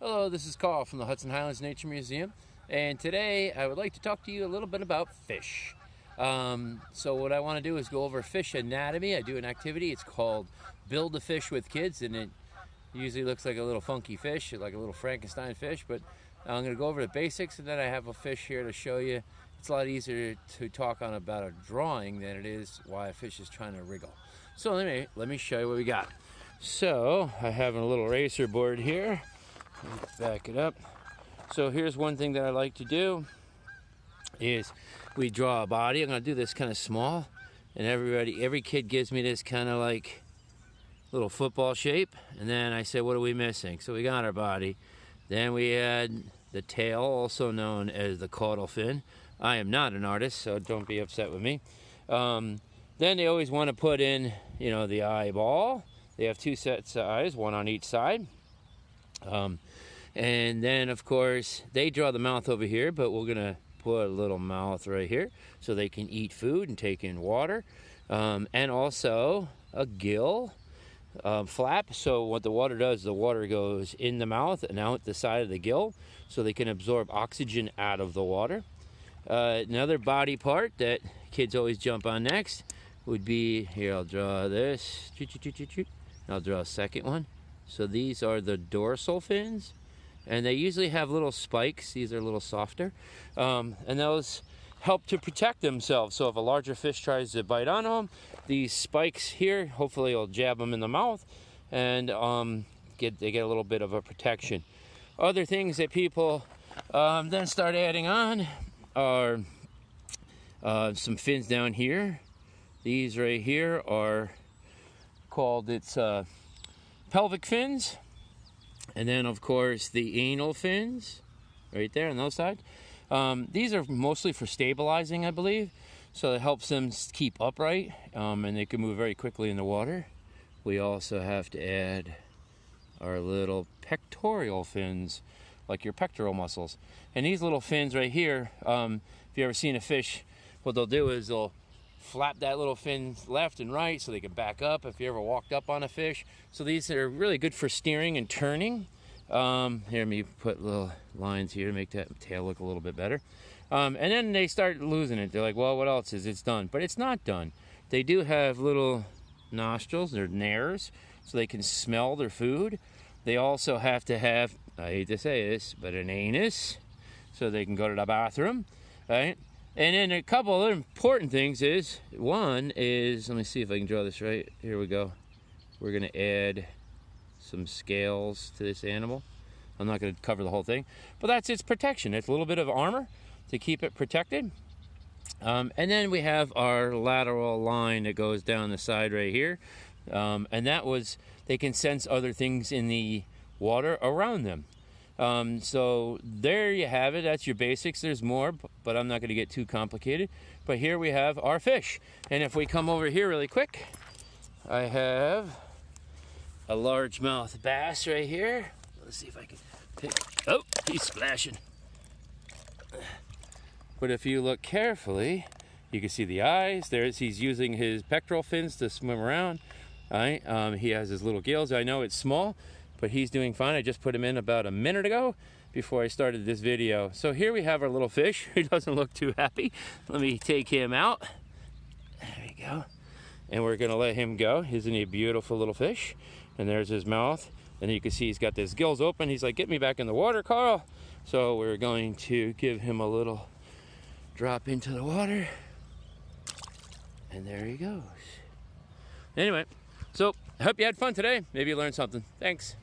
Hello, this is Carl from the Hudson Highlands Nature Museum, and today I would like to talk to you a little bit about fish. So what I want to do is go over fish anatomy. I do an activity, it's called Build a Fish with Kids, and it usually looks like a little funky fish, like a little Frankenstein fish, but I'm going to go over the basics, and then I have a fish here to show you. It's a lot easier to talk on about a drawing than it is why a fish is trying to wriggle. So let me show you what we got. So I have a little eraser board here. Back it up. So here's one thing that I like to do is we draw a body. I'm going to do this kind of small, and every kid gives me this kind of like little football shape, and then I say, what are we missing? So we got our body. Then we add the tail, also known as the caudal fin. I am not an artist, so don't be upset with me. Then they always want to put in, the eyeball. They have two sets of eyes, one on each side. And then, of course, they draw the mouth over here, but we're going to put a little mouth right here so they can eat food and take in water. And also a gill flap. So what the water does, the water goes in the mouth and out the side of the gill so they can absorb oxygen out of the water. Another body part that kids always jump on next would be, here I'll draw this, I'll draw a second one. So these are the dorsal fins, and they usually have little spikes. These are a little softer, and those help to protect themselves. So if a larger fish tries to bite on them, these spikes here hopefully will jab them in the mouth, and they get a little bit of a protection. Other things that people then start adding on are some fins down here. These right here are called pelvic fins, and then of course the anal fins right there on those sides. These are mostly for stabilizing, I believe, so it helps them keep upright, and they can move very quickly in the water. We also have to add our little pectoral fins, like your pectoral muscles. And these little fins right here, if you ever seen a fish, what they'll do is they'll flap that little fin left and right so they can back up if you ever walked up on a fish. So these are really good for steering and turning. Here, let me put little lines here to make that tail look a little bit better. And then they start losing it. They're like, well, what else is it's done? But it's not done. They do have little nostrils, they're nares, so they can smell their food. They also have to have, I hate to say this, but an anus, so they can go to the bathroom, right? And then a couple other important things is, one is, let me see if I can draw this right. Here we go. We're going to add some scales to this animal. I'm not going to cover the whole thing, but that's its protection. It's a little bit of armor to keep it protected. And then we have our lateral line that goes down the side right here. And that was, they can sense other things in the water around them. So there you have it. That's your basics. There's more, but I'm not going to get too complicated. But here we have our fish. And if we come over here really quick, I have a largemouth bass right here. Let's see if I can pick. Oh, he's splashing. But if you look carefully, you can see the eyes. He's using his pectoral fins to swim around. All right. He has his little gills. I know it's small, but he's doing fine. I just put him in about a minute ago before I started this video. So here we have our little fish. He doesn't look too happy. Let me take him out. There we go. And we're gonna let him go. Isn't he a beautiful little fish? And there's his mouth. And you can see he's got his gills open. He's like, get me back in the water, Carl. So we're going to give him a little drop into the water. And there he goes. Anyway, so I hope you had fun today. Maybe you learned something. Thanks.